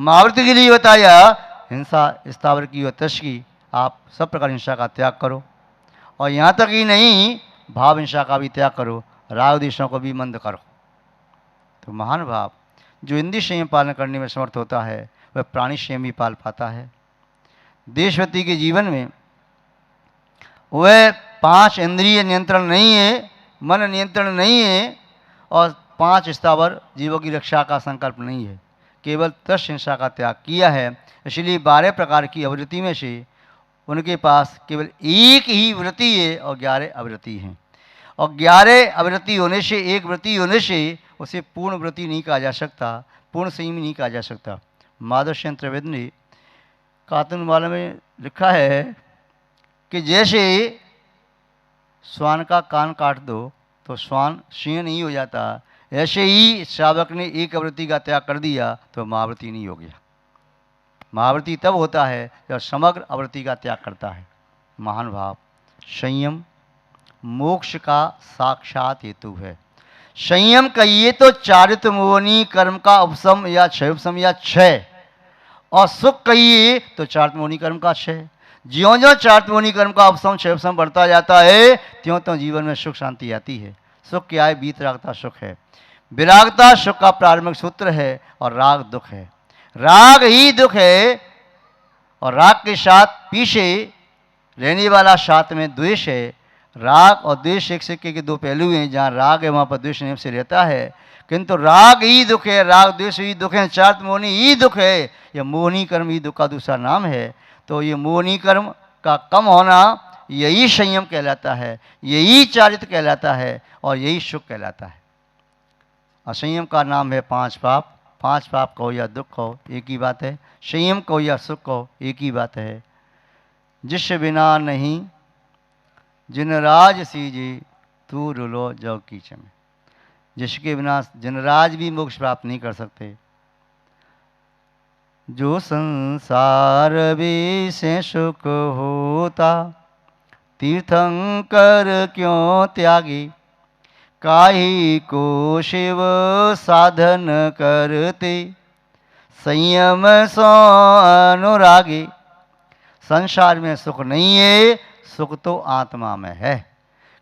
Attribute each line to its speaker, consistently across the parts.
Speaker 1: महाभारत के लिए बताया हिंसा स्थावर की और तश की, आप सब प्रकार हिंसा का त्याग करो, और यहाँ तक ही नहीं भाव हिंसा का भी त्याग करो, राग द्वेषों को भी मंद करो। तो महान भाव जो इंद्रिय संयम पालन करने में समर्थ होता है वह प्राणी संयम भी पाल पाता है। देशवती के जीवन में वह 5 इंद्रिय नियंत्रण नहीं है, मन नियंत्रण नहीं है, और 5 स्थावर जीवों की रक्षा का संकल्प नहीं है, केवल तश हिंसा का त्याग किया है। इसलिए 12 प्रकार की अवृत्ति में से उनके पास केवल एक ही वृत्ति है और 11 अवृत्ति हैं, और 11 अवृत्ति होने से, एक वृत्ति होने से उसे पूर्ण वृत्ति नहीं कहा जा सकता, पूर्ण संयमी नहीं कहा जा सकता। माधव सेन त्रिवेदी ने कातूनमाला में लिखा है कि जैसे श्वान का कान काट दो तो श्वान सिंह नहीं हो जाता, ऐसे ही श्रावक ने एक अवृत्ति का त्याग कर दिया तो महावृत्ति नहीं हो गया। महावृत्ति तब होता है जब समग्र अवृत्ति का त्याग करता है। महान भाव संयम मोक्ष का साक्षात हेतु है। संयम कहिए तो चारित्र मोहनी कर्म का उपशम या क्षय, और सुख कहिए तो चारित्र मोहनी कर्म का क्षय। ज्यों ज्यों चारित्र मोहनी कर्म का उपशम क्षय बढ़ता जाता है त्यों त्यों जीवन में सुख शांति आती है। सुख क्या है? वीतरागता सुख है। विरागता सुख का प्रारंभिक सूत्र है, और राग दुख है। राग ही दुख है, और राग के साथ पीछे रहने वाला साथ में द्वेष है। राग और द्वेष एक सिक्के के 2 पहलू हैं, जहाँ राग है वहाँ पर द्वेष नियम से रहता है, किंतु राग ही दुख है, राग द्वेष ही दुख है, चारित्र मोहनी ही दुख है। यह मोहनी कर्म ही दुख का दूसरा नाम है। तो ये मोहनी कर्म का कम होना यही संयम कहलाता है, यही चारित्र कहलाता है, और यही सुख कहलाता है। असंयम का नाम है 5 पाप। 5 पाप कहो या दुख कहो एक ही बात है, संयम कहो या सुख कहो एक ही बात है। जिस बिना नहीं जिन राज सीजे तू रुलो जौ कीच में। जिसके बिना जिनराज भी मोक्ष प्राप्त नहीं कर सकते। जो संसार भी से सुख होता तीर्थंकर क्यों त्यागी। काहे को शिव साधन करते संयम सो अनुरागी। संसार में सुख नहीं है, सुख तो आत्मा में है,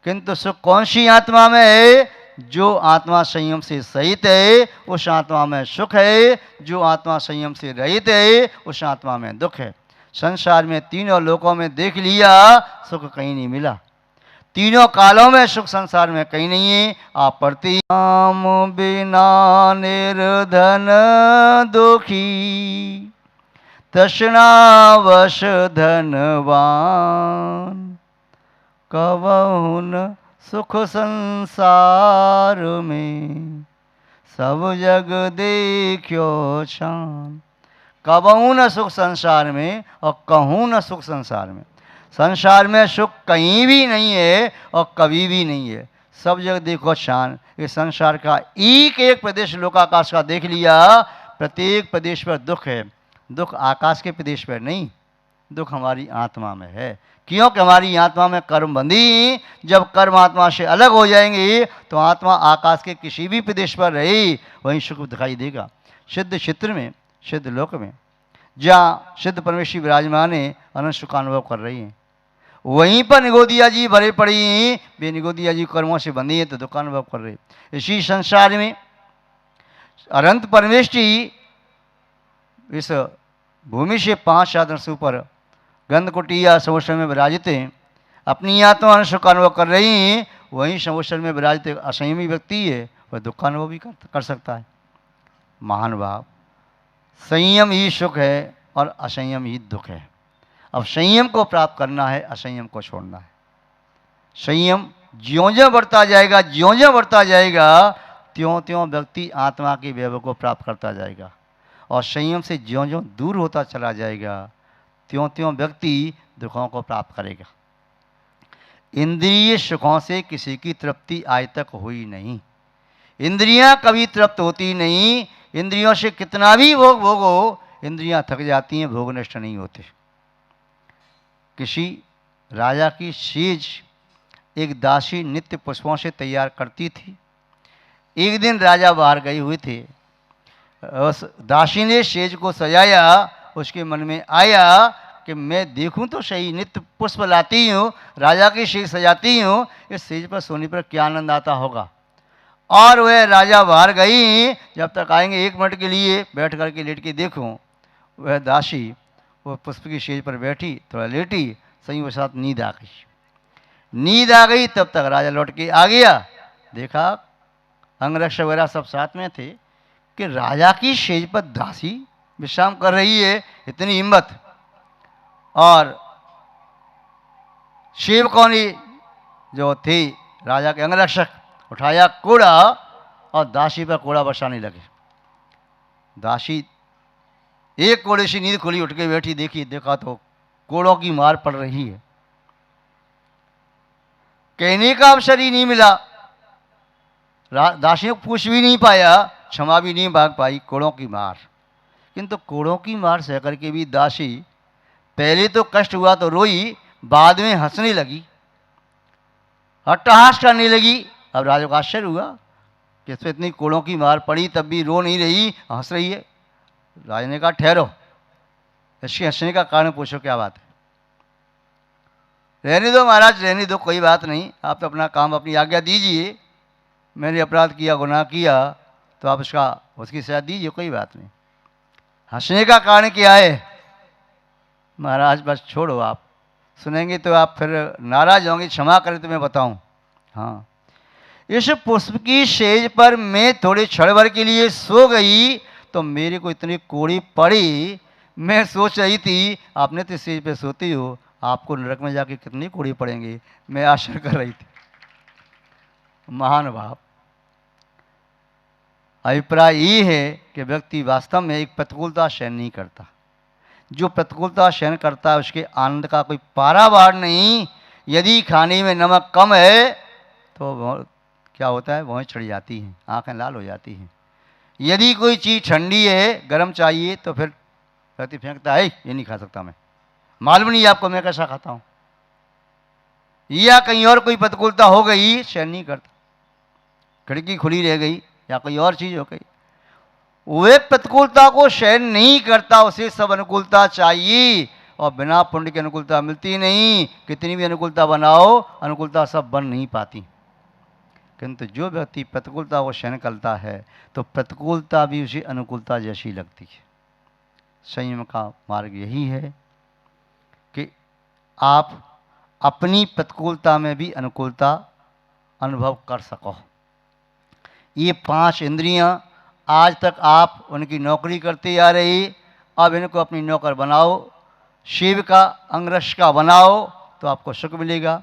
Speaker 1: किंतु सुख कौन सी आत्मा में है? जो आत्मा संयम से सहित है उस आत्मा में सुख है, जो आत्मा संयम से रहित है उस आत्मा में दुख है। संसार में तीनों लोकों में देख लिया, सुख कहीं नहीं मिला। तीनों कालों में सुख संसार में कहीं नहीं है। आप पढ़ती नाम बिना निर्धन दुखी तृष्णावश धनवान। कबहु न सुख संसार में सब जग देखियो शान। कबहु न सुख संसार में और कहूँ न सुख संसार में। संसार में सुख कहीं भी नहीं है और कभी भी नहीं है, सब जगह देखो शान। इस संसार का एक एक प्रदेश लोकाकाश का देख लिया, प्रत्येक प्रदेश पर दुख है। दुख आकाश के प्रदेश पर नहीं, दुख हमारी आत्मा में है। क्योंकि हमारी आत्मा में कर्म बंधी। जब कर्म आत्मा से अलग हो जाएंगे तो आत्मा आकाश के किसी भी प्रदेश पर रहे वहीं सुख दिखाई देगा। सिद्ध क्षेत्र में, सिद्ध लोक में, जहाँ सिद्ध परमेश्वरी विराजमान है, अनंत सुख का अनुभव कर रही हैं, वहीं पर निगोदिया जी भरे पड़ी। वे निगोदिया जी कर्मों से बंधी है तो दुख का अनुभव कर रहे। इसी संसार में अनंत परमेश्वरी इस भूमि से 5 साधन से ऊपर गंधकुटिया समुद्र में विराजित हैं, अपनी आत्मा अनंत सुख का अनुभव कर रही हैं। वहीं समुद्र में विराजित असंयमी व्यक्ति है, वह दुख का अनुभव भी कर सकता है। महान भाव संयम ही सुख है और असंयम ही दुख है। अब संयम को प्राप्त करना है, असंयम को छोड़ना है। संयम ज्यों ज्यों बढ़ता जाएगा, ज्यों ज्यों बढ़ता जाएगा त्यों त्यों व्यक्ति आत्मा के वैभव को प्राप्त करता जाएगा, और संयम से ज्यों ज्यों दूर होता चला जाएगा त्यों त्यों व्यक्ति दुखों को प्राप्त करेगा। इंद्रिय सुखों से किसी की तृप्ति आज तक हुई नहीं। इंद्रियां कभी तृप्त होती नहीं। इंद्रियों से कितना भी भोग भोगो, इंद्रियां थक जाती हैं, भोग नष्ट नहीं होते। किसी राजा की सेज एक दासी नित्य पुष्पों से तैयार करती थी। एक दिन राजा बाहर गए हुए थे, उस दासी ने सेज को सजाया। उसके मन में आया कि मैं देखूं तो सही, नित्य पुष्प लाती हूँ, राजा की सेज सजाती हूँ, इस सेज पर सोने पर क्या आनंद आता होगा। और वह राजा बाहर गई, जब तक आएंगे 1 मिनट के लिए बैठ करके लेट के देखूं। वह दासी वो पुष्प की सेज पर बैठी, थोड़ा लेटी, सही वो साथ नींद आ गई। नींद आ गई तब तक राजा लौट के आ गया। देखा अंगरक्षक वगैरह सब साथ में थे कि राजा की सेज पर दासी विश्राम कर रही है, इतनी हिम्मत। और सेवकों ने जो थे राजा के अंगरक्षक, उठाया कूड़ा और दासी पर कूड़ा बरसाने लगे। दासी एक कोड़े से नींद खुली, उठ के बैठी, देखा तो कोड़ों की मार पड़ रही है। कहने का अवसर ही नहीं मिला, दासी को पूछ भी नहीं पाया, क्षमा भी नहीं मांग पाई, कोड़ों की मार। किंतु कोड़ों की मार सह करके भी दासी पहले तो कष्ट हुआ तो रोई, बाद में हंसने लगी, अट्टहास करने लगी। अब राजा को आश्चर्य हुआ कि इसमें इतनी कोड़ों की मार पड़ी तब भी रो नहीं रही, हंस रही है। राजा ने कहा ठहरो, इसके हंसने का कारण पूछो, क्या बात है। रहने दो महाराज, रहने दो, कोई बात नहीं, आप तो अपना काम, अपनी आज्ञा दीजिए। मैंने अपराध किया, गुनाह किया, तो आप उसकी सजा दीजिए, कोई बात नहीं। हंसने का कारण क्या है। महाराज बस छोड़ो, आप सुनेंगे तो आप फिर नाराज होंगे, क्षमा करें तो मैं बताऊं। हाँ, इस पुष्प की सेज पर मैं थोड़े क्षण भर के लिए सो गई तो मेरे को इतनी कोड़ी पड़ी। मैं सोच रही थी आपने तो सेज पे सोती हो, आपको नरक में जाके कितनी कोड़ी पड़ेंगी, मैं आशा कर रही थी। महानुभाव, अभिप्राय ये है कि व्यक्ति वास्तव में एक प्रतिकूलता सहन नहीं करता। जो प्रतिकूलता सहन करता है उसके आनंद का कोई पारावार नहीं। यदि खाने में नमक कम है तो क्या होता है, वहीं चढ़ जाती हैं, आंखें लाल हो जाती हैं। यदि कोई चीज़ ठंडी है, गर्म चाहिए, तो फिर व्यक्ति फेंकता है, ये नहीं खा सकता मैं, मालूम नहीं आपको मैं कैसा खाता हूँ। या कहीं और कोई प्रतिकूलता हो गई, सहन नहीं करता, खिड़की खुली रह गई या कोई और चीज़ हो गई, वे प्रतिकूलता को सहन नहीं करता, उसे सब अनुकूलता चाहिए। और बिना पुण्य की अनुकूलता मिलती नहीं, कितनी भी अनुकूलता बनाओ, अनुकूलता सब बन नहीं पाती। किंतु जो व्यक्ति प्रतिकूलता को सहन करता है तो प्रतिकूलता भी उसे अनुकूलता जैसी लगती है। संयम का मार्ग यही है कि आप अपनी प्रतिकूलता में भी अनुकूलता अनुभव कर सको। ये 5 इंद्रियां आज तक आप उनकी नौकरी करते आ रही, अब इनको अपनी नौकर बनाओ, सेविका अंगरक्षिका बनाओ, तो आपको सुख मिलेगा।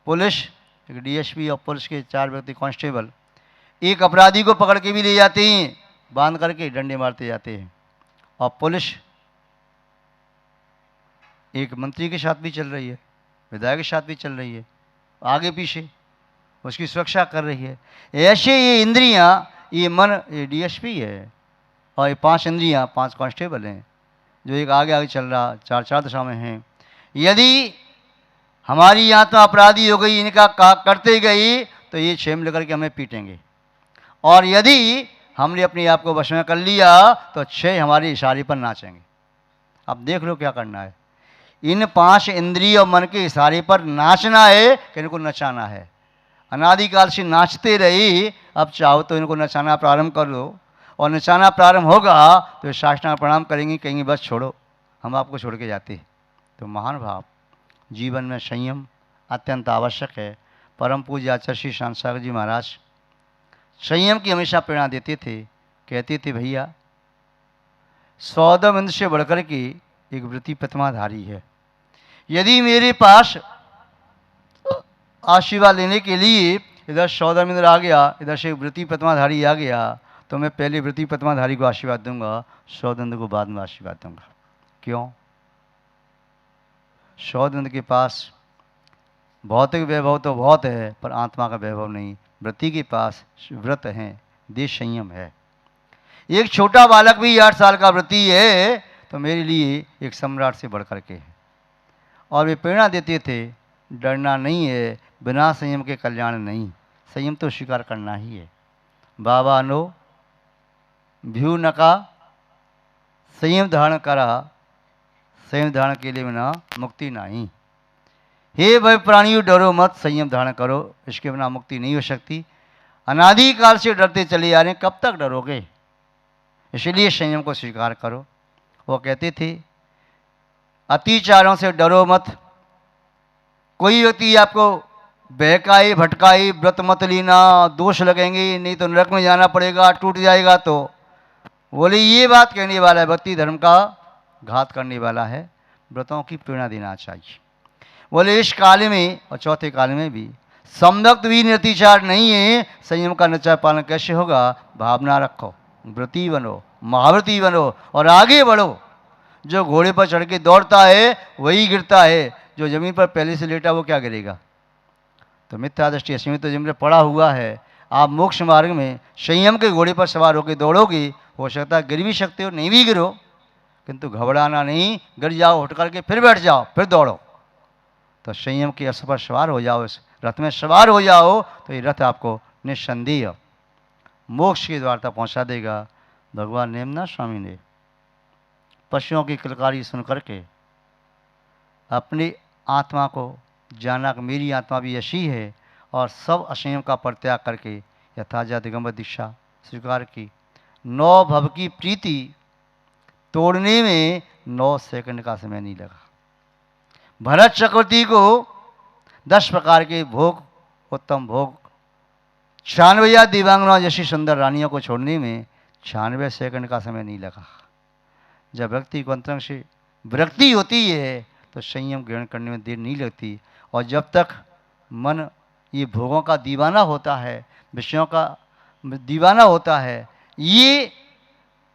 Speaker 1: पुलिस, एक डीएसपी और पुलिस के 4 व्यक्ति कांस्टेबल एक अपराधी को पकड़ के भी ले जाते हैं, बांध करके डंडे मारते जाते हैं। और पुलिस एक मंत्री के साथ भी चल रही है, विधायक के साथ भी चल रही है, आगे पीछे उसकी सुरक्षा कर रही है। ऐसे ये इंद्रियां, ये मन, ये डीएसपी है, और ये 5 इंद्रियां 5 कांस्टेबल हैं जो एक आगे आगे चल रहा, 4 दिशा में हैं। यदि हमारी आत्मा अपराधी हो गई, इनका करते गई, तो ये 6 मिल करके हमें पीटेंगे। और यदि हमने अपने आप को वश में कर लिया तो 6 हमारे इशारे पर नाचेंगे। अब देख लो क्या करना है। इन 5 इंद्रिय और मन के इशारे पर नाचना है कि इनको नचाना है। अनादिकाल से नाचते रही, अब चाहो तो इनको नचाना प्रारंभ कर लो, और नचाना प्रारंभ होगा तो साष्टांग प्रणाम करेंगे, कहेंगे बस छोड़ो, हम आपको छोड़ के जाते। तो महान भाव, जीवन में संयम अत्यंत आवश्यक है। परम पूज्य आचार्य श्री शांत सागर जी महाराज संयम की हमेशा प्रेरणा देते थे। कहते थे भैया, 100 इंद्र से बढ़कर के एक वृत्ति प्रतिमाधारी है। यदि मेरे पास आशीर्वाद लेने के लिए इधर 100 इंद्र आ गया, इधर से वृत्ति प्रतिमाधारी आ गया, तो मैं पहले वृत्ति प्रतिमाधारी को आशीर्वाद दूंगा, 100 इंद्र को बाद में आशीर्वाद दूंगा। क्यों? 100 इंद्र के पास भौतिक वैभव तो बहुत है, पर आत्मा का वैभव नहीं। वृत्ति के पास व्रत हैं, देश संयम है। एक छोटा बालक भी 8 साल का वृत्ति है, तो मेरे लिए एक सम्राट से बढ़कर के है। और वे प्रेरणा देते थे, डरना नहीं है, बिना संयम के कल्याण नहीं, संयम तो स्वीकार करना ही है। बाबा नो भ्यू नका संयम धारण करा, संयम धारण के लिए बिना मुक्ति नहीं। हे भय प्राणियों डरो मत, संयम धारण करो, इसके बिना मुक्ति नहीं हो सकती। अनादिकाल से डरते चले आ रहे हैं, कब तक डरोगे? इसलिए संयम को स्वीकार करो। वो कहते थे अतिचारों से डरो मत। कोई व्यक्ति आपको बहकाए भटकाए, व्रत मत लेना, दोष लगेंगे, नहीं तो नरक में जाना पड़ेगा, टूट जाएगा, तो बोले ये बात कहने वाला है, भक्ति धर्म का घात करने वाला है। व्रतों की प्रेरणा देना चाहिए। बोले इस काल में और चौथे काल में भी सम्यक्त भी निर्तिचार नहीं है, संयम का निश्चय पालन कैसे होगा? भावना रखो, व्रती बनो, महाव्रती बनो और आगे बढ़ो। जो घोड़े पर चढ़ के दौड़ता है वही गिरता है, जो जमीन पर पहले से लेटा वो क्या गिरेगा? तो मिथ्या दृष्टि असीमित तो जिम्मे पड़ा हुआ है। आप मोक्ष मार्ग में संयम के घोड़े पर सवार होकर दौड़ोगे, हो सकता है गिर भी सकते हो, नहीं भी गिरो, किंतु घबराना नहीं, गिर जाओ उठ करके फिर बैठ जाओ, फिर दौड़ो। तो संयम के अश्व पर सवार हो जाओ, इस रथ में सवार हो जाओ, तो ये रथ आपको निस्संदेह मोक्ष के द्वार तक पहुंचा देगा। भगवान नेमना स्वामी ने पशुओं की किलकारी सुन करके अपनी आत्मा को जाना कि मेरी आत्मा भी ऐसी है, और सब असंयम का परित्याग करके यथाजा दिगंबर दीक्षा स्वीकार की। 9 भव की प्रीति तोड़ने में 9 सेकंड का समय नहीं लगा। भरत चक्रवर्ती को 10 प्रकार के भोग, उत्तम भोग, 96 दिव्यांगनाओं जैसी सुंदर रानियों को छोड़ने में 96 सेकंड का समय नहीं लगा। जब व्यक्ति को अंतरंग से विरक्ति होती है तो संयम ग्रहण करने में देर नहीं लगती। और जब तक मन ये भोगों का दीवाना होता है, विषयों का दीवाना होता है, ये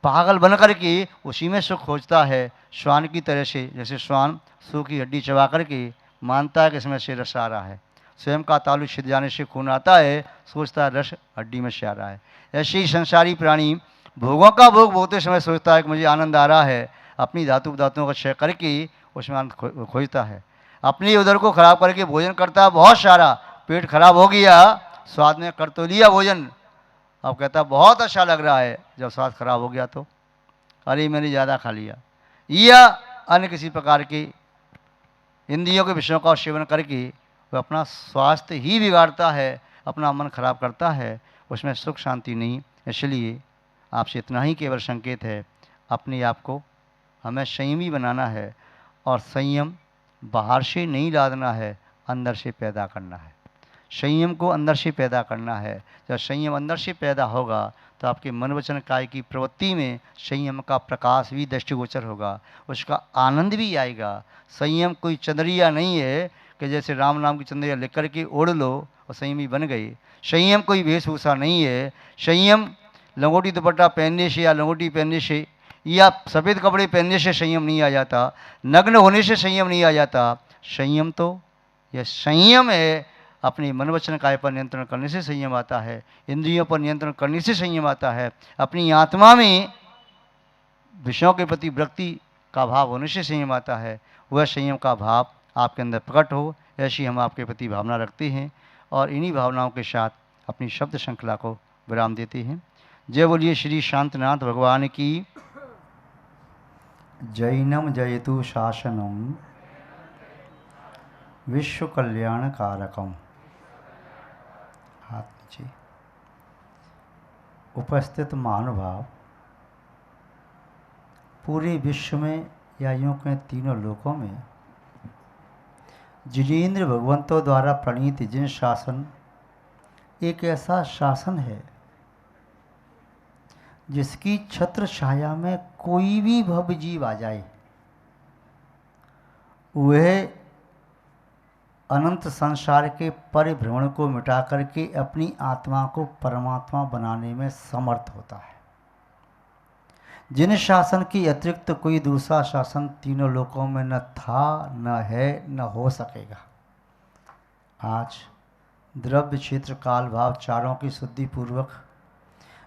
Speaker 1: पागल बन करके उसी में सुख खोजता है, श्वान की तरह से। जैसे श्वान सूखी हड्डी चबा करके मानता है कि इसमें से रस आ रहा है, स्वयं का तालु छिद जाने से खून आता है, सोचता है रस हड्डी में से आ रहा है। ऐसे ही संसारी प्राणी भोगों का भोग भोगते समय सोचता है कि मुझे आनंद आ रहा है, अपनी धातु धातुओं का क्षय करके उसमें आनंद खोजता है। अपनी उदर को खराब करके भोजन करता है बहुत सारा, पेट खराब हो गया, स्वाद में कर तो लिया भोजन, अब कहता है बहुत अच्छा लग रहा है, जब स्वाद खराब हो गया तो अरे मैंने ज़्यादा खा लिया। या अन्य किसी प्रकार के इंद्रियों के विषयों का सेवन करके वह अपना स्वास्थ्य ही बिगाड़ता है, अपना मन खराब करता है, उसमें सुख शांति नहीं। इसलिए आपसे इतना ही केवल संकेत है, अपने आप को हमें संयमी बनाना है, और संयम बाहर से नहीं लादना है, अंदर से पैदा करना है। संयम को अंदर से पैदा करना है। जब संयम अंदर से पैदा होगा तो आपके मन वचन काय की प्रवृत्ति में संयम का प्रकाश भी दृष्टिगोचर होगा, उसका आनंद भी आएगा। संयम कोई चंद्रिया नहीं है कि जैसे राम नाम की चंद्रिया लिख करके ओढ़ लो और संयमी बन गई। संयम कोई वेशभूषा नहीं है। संयम लंगोटी दुपट्टा पहनने से या लंगोटी पहनने से या सफ़ेद कपड़े पहनने से संयम नहीं आ जाता, नग्न होने से संयम नहीं आ जाता। संयम तो यह संयम है, अपने मन वचन काय पर नियंत्रण करने से संयम आता है, इंद्रियों पर नियंत्रण करने से संयम आता है, अपनी आत्मा में विषयों के प्रति विरक्ति का भाव होने से संयम आता है। वह संयम का भाव आपके अंदर प्रकट हो, ऐसी हम आपके प्रति भावना रखते हैं, और इन्हीं भावनाओं के साथ अपनी शब्द श्रृंखला को विराम देते हैं। जय बोलिए श्री शांतनाथ भगवान की। जैनम जयतु शासनम विश्व कल्याण कारकम। हाथ नीचे। उपस्थित महानुभाव, पूरे विश्व में या यूँ कहें तीनों लोकों में जिनेंद्र भगवंतों द्वारा प्रणीत जिन शासन एक ऐसा शासन है जिसकी छत्र छाया में कोई भी भव जीव आ जाए, वह अनंत संसार के परिभ्रमण को मिटा करके अपनी आत्मा को परमात्मा बनाने में समर्थ होता है। जिन शासन के अतिरिक्त कोई दूसरा शासन तीनों लोकों में न था, न है, न हो सकेगा। आज द्रव्य क्षेत्र काल भाव चारों की शुद्धि पूर्वक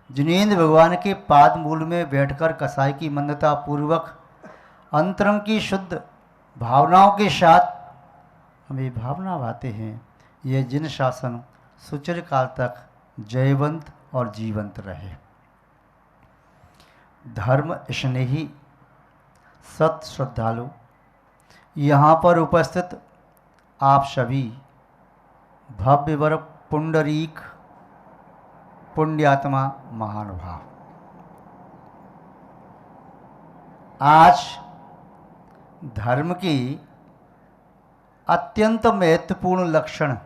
Speaker 1: जिनेंद्र भगवान के पाद मूल में बैठकर कसाई की मंदता पूर्वक अंतरंग की शुद्ध भावनाओं के साथ हम ये भावना भाते हैं, यह जिन शासन सुचिर काल तक जयवंत और जीवंत रहे। धर्म स्नेही सत श्रद्धालु, यहाँ पर उपस्थित आप सभी भव्यवर पुंडरीक पुण्यात्मा महानुभाव, आज धर्म की अत्यंत महत्वपूर्ण लक्षण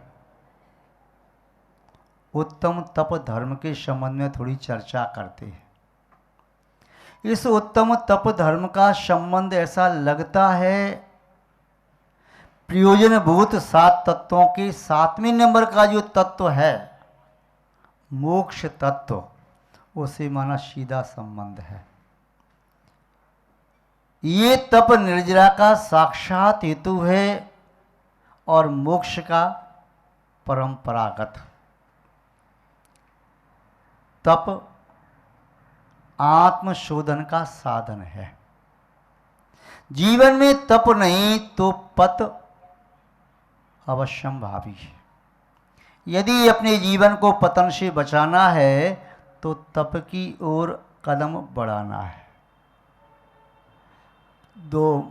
Speaker 1: उत्तम तप धर्म के संबंध में थोड़ी चर्चा करते हैं। इस उत्तम तप धर्म का संबंध ऐसा लगता है प्रयोजनभूत 7 तत्वों के 7वें नंबर का जो तत्व है मोक्ष तत्व, उसे माना सीधा संबंध है। ये तप निर्जरा का साक्षात हेतु है और मोक्ष का परंपरागत। तप आत्मशोधन का साधन है। जीवन में तप नहीं तो पत अवश्यंभावी है। यदि अपने जीवन को पतन से बचाना है तो तप की ओर कदम बढ़ाना है। 2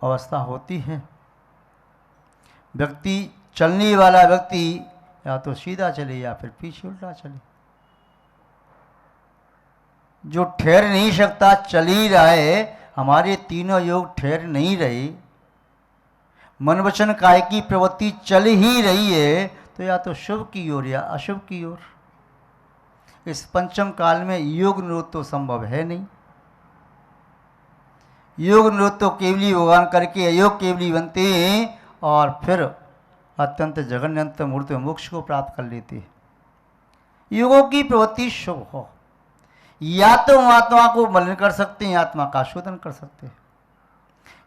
Speaker 1: अवस्था होती है। व्यक्ति, चलने वाला व्यक्ति या तो सीधा चले या फिर पीछे उल्टा चले। जो ठहर नहीं सकता चल ही रहा है, हमारे तीनों योग ठहर नहीं रहे, मन वचन काया की प्रवृत्ति चल ही रही है, तो या तो शुभ की ओर या अशुभ की ओर। इस पंचम काल में योग निरोध तो संभव है नहीं। योग निरोध तो केवली भगवान करके अयोग केवली बनते हैं और फिर अत्यंत जघन्यंत मूर्त मोक्ष को प्राप्त कर लेते हैं। योगों की प्रवृत्ति शुभ हो, या तो हम आत्मा को मलिन कर सकते हैं, आत्मा का शोधन कर सकते हैं,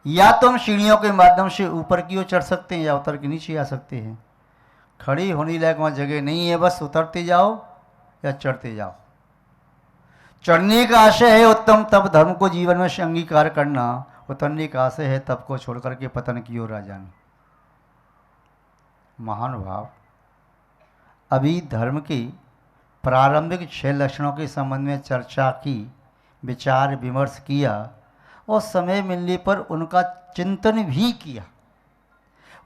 Speaker 1: या तो हम सीढ़ियों के माध्यम से ऊपर की ओर चढ़ सकते हैं या उतर के नीचे आ सकते हैं। खड़ी होने लायक वहाँ जगह नहीं है, बस उतरते जाओ या चढ़ते जाओ। चढ़ने का आशय है उत्तम तप धर्म को जीवन में से अंगीकार करना, उतरने का आशय है तप को छोड़ करके पतन की ओर आ जाना। महानुभाव, अभी धर्म के प्रारंभिक 6 लक्षणों के संबंध में चर्चा की, विचार विमर्श किया और समय मिलने पर उनका चिंतन भी किया।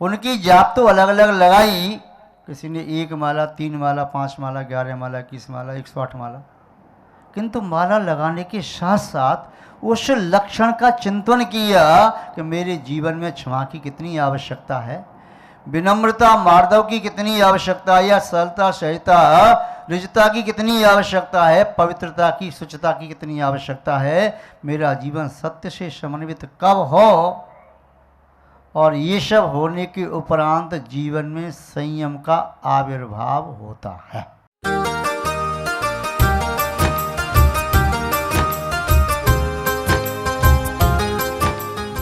Speaker 1: उनकी जाप तो अलग अलग लगाई, किसी ने 1 माला, 3 माला, 5 माला, 11 माला, 21 माला, 108 माला, किंतु माला लगाने के साथ साथ उस लक्षण का चिंतन किया कि मेरे जीवन में क्षमा की कितनी आवश्यकता है, विनम्रता मार्दव की कितनी आवश्यकता है, या सरलता सहजता ऋजता की कितनी आवश्यकता है, पवित्रता की शुचिता की कितनी आवश्यकता है, मेरा जीवन सत्य से समन्वित कब हो। और ये सब होने के उपरांत जीवन में संयम का आविर्भाव होता है।